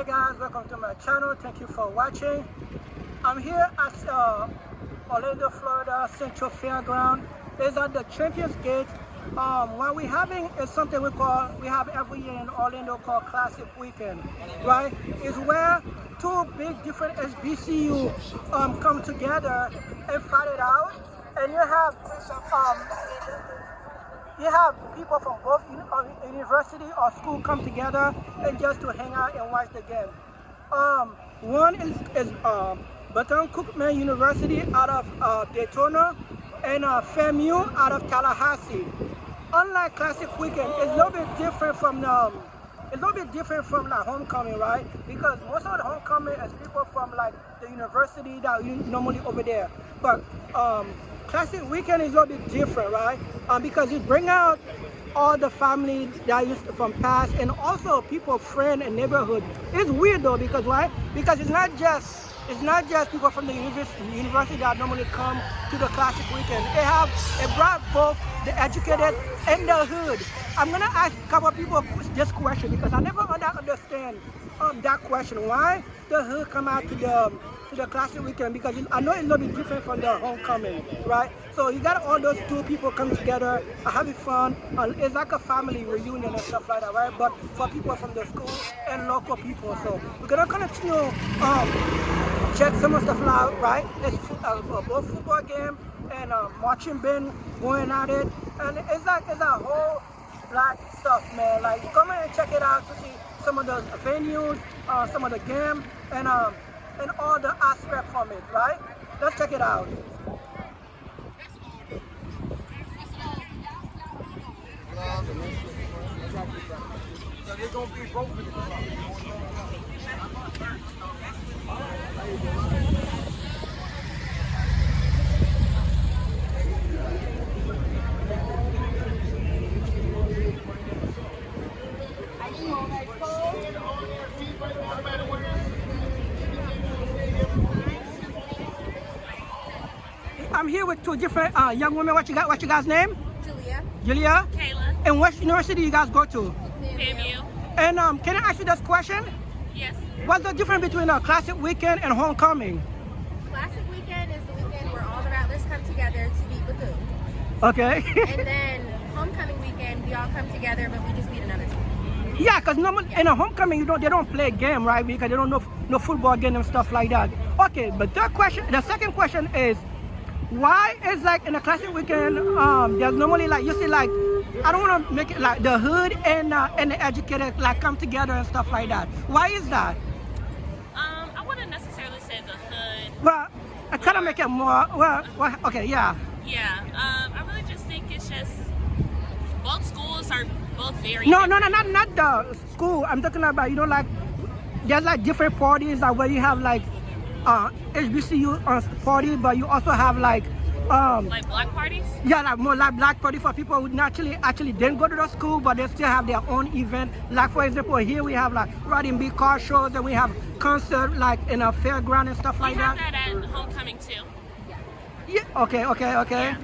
Hey guys, welcome to my channel. Thank you for watching. I'm here at Orlando, Florida Central Fairground. It's at the Champions Gate. What we're having is something we have every year in Orlando called Classic Weekend, right? It's where two big different HBCU come together and fight it out, and you have people from both university or school come together and just to hang out and watch the game. One is Baton Cookman University out of Daytona, and FAMU out of Tallahassee. Unlike Classic Weekend, it's a little bit different from the homecoming, right? Because most of the homecoming is people from like the university that you normally over there. But Classic Weekend is a little bit different, right? Because it bring out all the family that used from past, and also people, friend and neighborhood. It's weird though, because why? Because it's not just people from the university that normally come to the Classic Weekend. It brought both the educated and the hood. I'm gonna ask a couple of people this question because I never understand that question. Why the hood come out to the Classic Weekend? Because I know it's a little bit different from the homecoming, right? So you got all those two people come together, having fun. It's like a family reunion and stuff like that, right? But for people from the school and local people. So we're gonna continue check some of the stuff out, right? It's both football game and marching band going at it, and it's a whole lot of stuff, man. Like, come and check it out to see some of the venues, some of the game, and all the aspects from it, right? Let's check it out. I'm here with two different young women. What you guys' name? Julia. Julia? Kayla. And what university you guys go to? FAMU. And can I ask you this question? Yes. What's the difference between a Classic Weekend and homecoming? Classic Weekend is the weekend where all the Rattlers come together to beat Bethune. Okay. And then Homecoming Weekend, we all come together, but we just beat another team. Yeah, because normally in a homecoming, they don't play a game, right? Because they don't know no football game and stuff like that. Okay, but the second question is, why is like in a Classic Weekend, there's normally like, you see like, I don't want to make it like the hood and the educated like come together and stuff like that. Why is that? I wouldn't necessarily say the hood. Well, I kind of make it more, well, okay, yeah. Yeah, I really just think it's just both schools are both very No, not the school. I'm talking about, like, there's like different parties like where you have like HBCU party, but you also have like black parties. Yeah, like more like black party for people who actually didn't go to the school, but they still have their own event. Like for example, here we have like riding big car shows, and we have concert like in a fairground and stuff like that. We have that at homecoming too. Yeah. Okay. Yeah.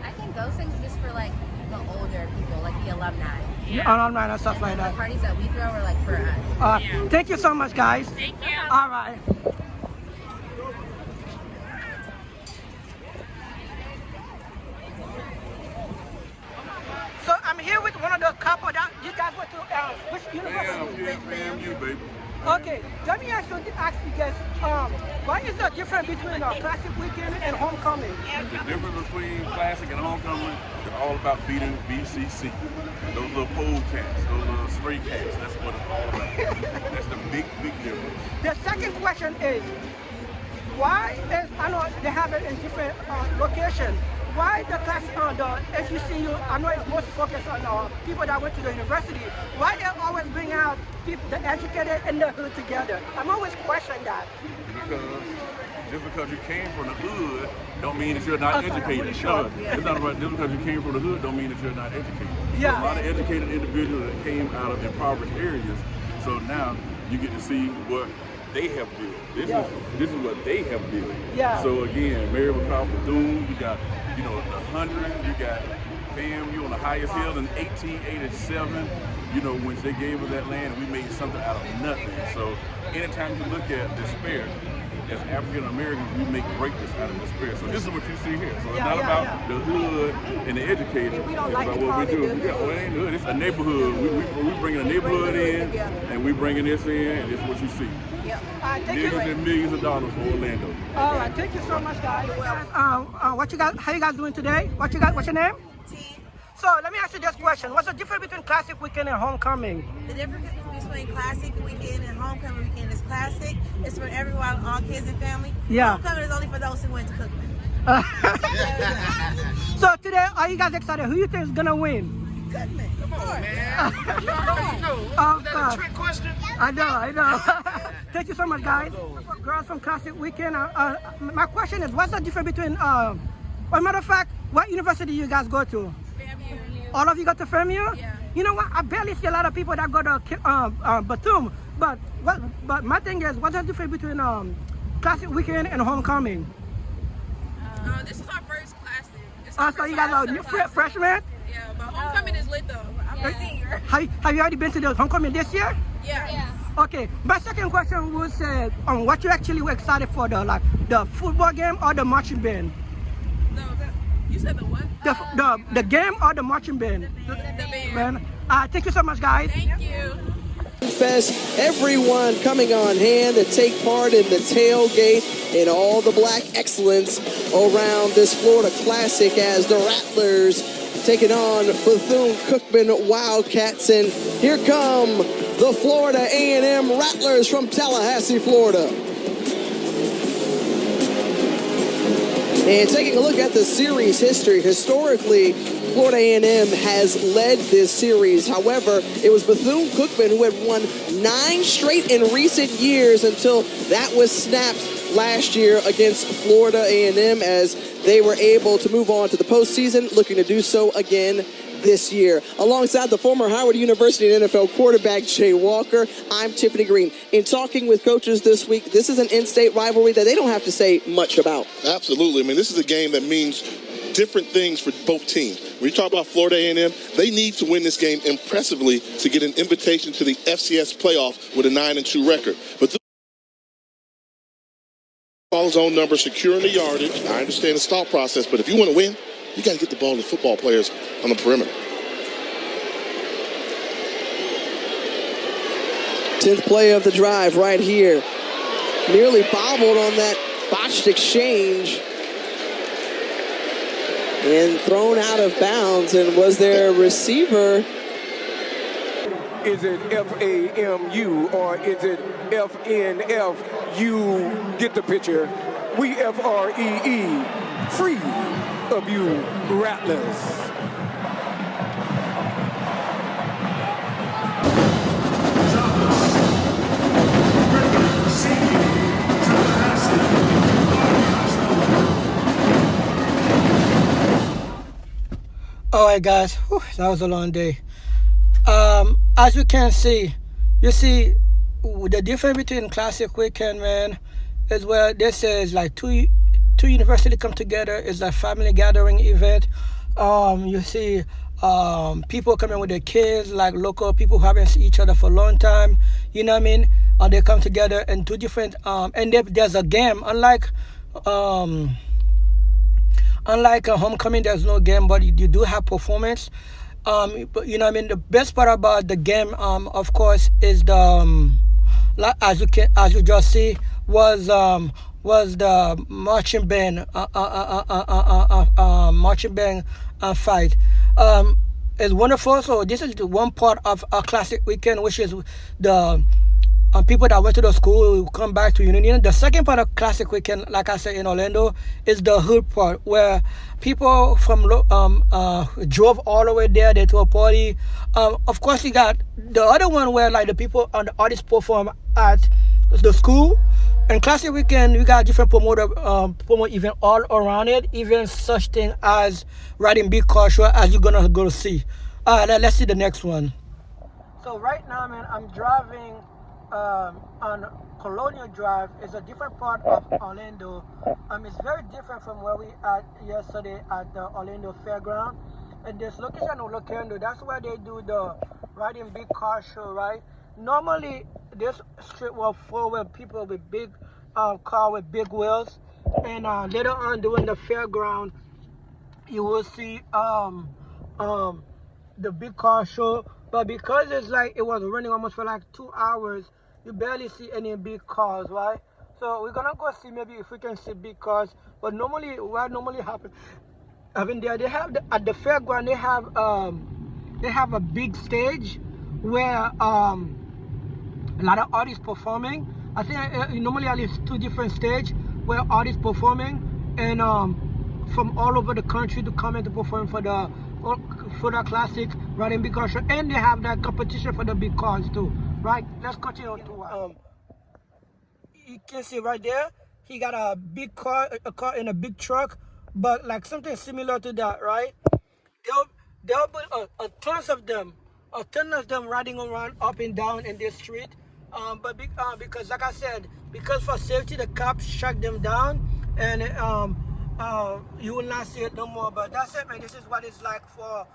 I think those things are just for like the older people, like the alumni. Yeah. Alumni and stuff And like then that. the parties that we throw are like for us. Yeah. Thank you so much, guys. Thank you. All right. So I'm here with one of the couple that you guys went to which university? Yeah, FAMU, baby. Okay, let me ask you guys, what is the difference between a Classic Weekend and homecoming? The difference between classic and homecoming is all about beating BCC. Those little pole cats, those little stray cats, that's what it's all about. That's the big difference. The second question is, why is, I know they have it in different locations, why the HBCU, I know it's mostly focused on people that went to the university, why they always bring out people, the educated and the hood together? I'm always questioning that. Because just because you came from the hood don't mean that you're not educated. Really sure. It's not about just because you came from the hood don't mean that you're not educated. Yeah. There's a lot of educated individuals that came out of impoverished areas, so now you get to see what they have built. This is what they have built. Yeah. So again, Mary McCall Bethune, you got the 100, you got FAMU on the highest hill in 1887. When they gave us that land, we made something out of nothing. So anytime you look at despair, as African Americans, we make greatness out of despair. So this is what you see here. So it's not about the hood and the educated. We don't it's like about to what call we do. it the Yeah, well, it ain't hood. It's a neighborhood. We bringing a neighborhood in, and we bringing this in, and this is what you see. Yeah. Millions and millions of dollars for Orlando. All right, thank you so much, guys. What you guys? How you guys doing today? What's your name? So let me ask you this question: what's the difference between Classic Weekend and Homecoming? The difference between Classic Weekend and Homecoming Weekend is Classic. It's for everyone, all kids and family. Yeah. Homecoming is only for those who went to Cookman. So today, are you guys excited? Who you think is gonna win? Cookman. Come on, man. You already know. Of Is that course. a trick question? I know. Thank you so much, guys. Girls from Classic Weekend. My question is, what's the difference between? As a matter of fact, what university you guys go to? All of you go to FAMU? Yeah. You know what? I barely see a lot of people that go to Batum. But my thing is, what's the difference between Classic Weekend and Homecoming? This is our first Classic. So you guys are new freshmen? Yeah, but Homecoming is lit though. I'm a senior. Have you already been to the Homecoming this year? Yeah. Okay. My second question was what you actually were excited for, the football game or the marching band? You said the what? The game or the marching band? The band. Thank you so much, guys. Thank you. Fest, everyone coming on hand to take part in the tailgate and all the black excellence around this Florida Classic as the Rattlers taking on Bethune-Cookman Wildcats. And here come the Florida A&M Rattlers from Tallahassee, Florida. And taking a look at the series history, historically, Florida A&M has led this series. However, it was Bethune-Cookman who had won 9 straight in recent years until that was snapped last year against Florida A&M as they were able to move on to the postseason, looking to do so again this year. Alongside the former Howard University and NFL quarterback Jay Walker, I'm Tiffany Green. In talking with coaches this week, this is an in-state rivalry that they don't have to say much about. Absolutely. I mean, this is a game that means different things for both teams. When you talk about Florida A&M, they need to win this game impressively to get an invitation to the FCS playoff with a 9-2 record. But ball zone number, securing the yardage. I understand the stall process, but if you want to win, you got to get the ball to football players on the perimeter. 10th play of the drive right here. Nearly bobbled on that botched exchange. And thrown out of bounds. And was there a receiver? Is it FAMU or is it FNFU? Get the picture. We FREE. Free of you Rattlers. All right, guys. Whew, that was a long day. As you can see, the difference between Classic Weekend, man, is where this is like two universities come together. It's a family gathering event. You see people coming with their kids, like local people who haven't seen each other for a long time. You know what I mean? And they come together and two different. And there's a game, unlike a homecoming, there's no game, but you do have performance. But you know what I mean? The best part about the game, of course, is the as you just see was the marching band fight. It's wonderful. So this is the one part of a Classic Weekend, which is the people that went to the school who come back to Union. The second part of Classic Weekend, like I said, in Orlando, is the hood part, where people from drove all the way there. They to a party. Of course, you got the other one where like the people and the artists perform at the school. And Classic Weekend, we got different promote event all around it, even such thing as riding big car show, as you're gonna go to see. Let's see the next one. So right now, man, I'm driving on Colonial Drive. Is a different part of Orlando. It's very different from where we at yesterday at the Orlando Fairground. And this location of Orlando, that's where they do the riding big car show, right? Normally this street was full with people with big car with big wheels, and later on during the fairground, you will see the big car show. But because it's like it was running almost for like 2 hours, you barely see any big cars, right? So we're gonna go see maybe if we can see big cars. But normally, what normally happens, there they have at the fairground they have a big stage where a lot of artists performing. I think normally at least 2 different stages where artists performing, and from all over the country to come in to perform for the classic riding big car show, and they have that competition for the big cars too, right? Let's continue to you can see right there, he got a big car, a car in a big truck, but like something similar to that, right? There'll be a tons of them, riding around up and down in this street. Because like I said, because for safety, the cops shut them down, and you will not see it no more. But that's it, man. This is what it's like for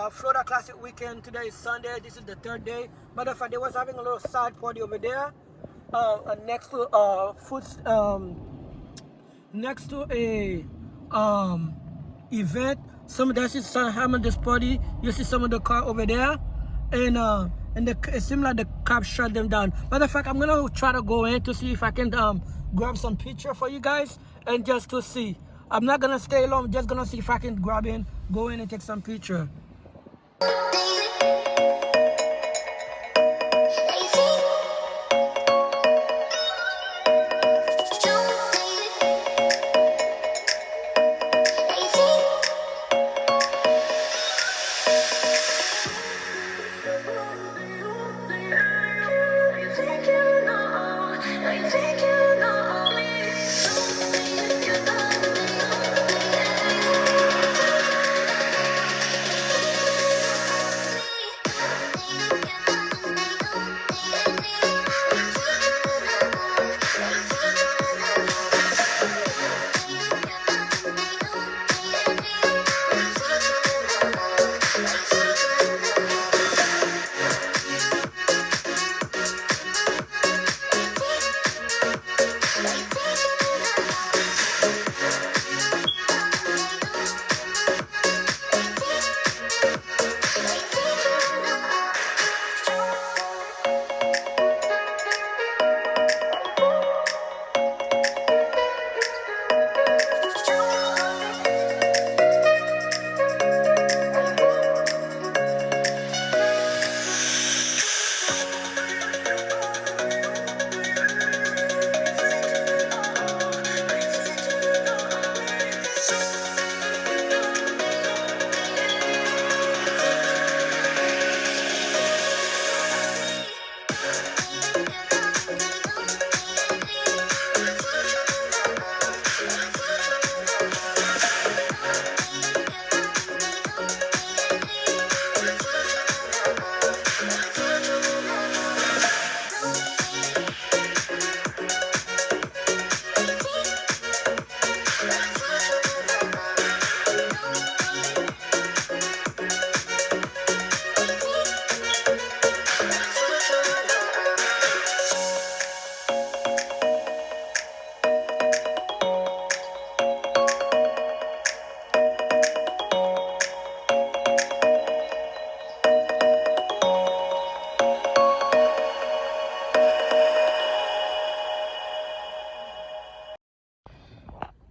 Florida Classic weekend. Today is Sunday. This is the 3rd day. Matter of fact, they was having a little side party over there, next to next to a event. Some of that's just having this party. You see some of the car over there, and it seems like the cops shut them down. Matter of fact, I'm gonna try to go in to see if I can grab some picture for you guys, and just to see. I'm not gonna stay long. I'm just gonna see if I can go in and take some picture.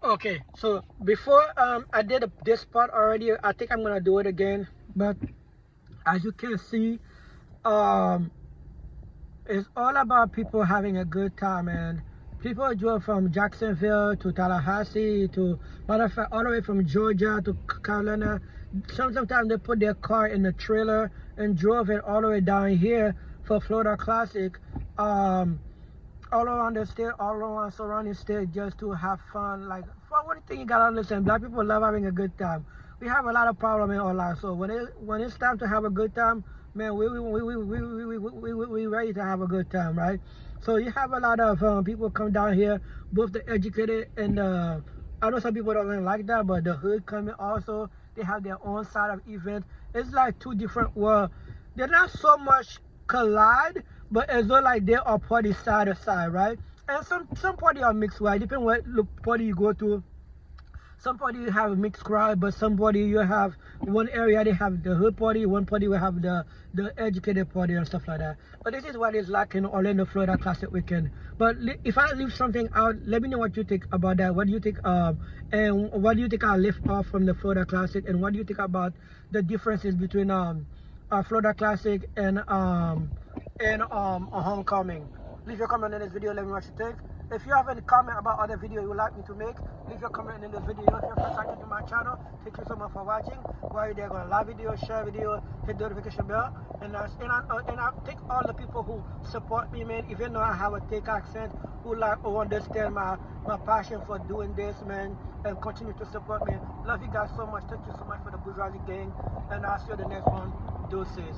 Okay, so before I did this part already, I think I'm gonna do it again. But as you can see, it's all about people having a good time, and people drove from Jacksonville to Tallahassee to, matter of fact, all the way from Georgia to Carolina. Sometimes they put their car in the trailer and drove it all the way down here for Florida Classic. All around the state, all around surrounding state, just to have fun. Like, for one thing you gotta understand, black people love having a good time. We have a lot of problems in our life, so when it's time to have a good time, man, we ready to have a good time, right? So you have a lot of people come down here, both the educated and I know some people don't like that, but the hood coming also. They have their own side of event. It's like 2 different worlds. They're not so much collide, but as though like they are party side to side, right? And some party are mixed, right? Depending what party you go to. Some party you have a mixed crowd, but some party you have one area they have the hood party, one party will have the educated party and stuff like that. But this is what it's like in Orlando, Florida Classic weekend. But if I leave something out, let me know what you think about that. What do you think? And what do you think I left off from the Florida Classic? And what do you think about the differences between Florida Classic and a homecoming? Leave your comment in this video. Let me know what you think. If you have any comment about other video you would like me to make, leave your comment in this video. If you're first time to my channel, thank you so much for watching. While you're there, go to like video, share video, hit the notification bell, and I thank all the people who support me, man. Even though I have a thick accent, who understand my passion for doing this, man, and continue to support me. Love you guys so much. Thank you so much for the Bourjuadaily gang, and I'll see you in the next one. Deuces.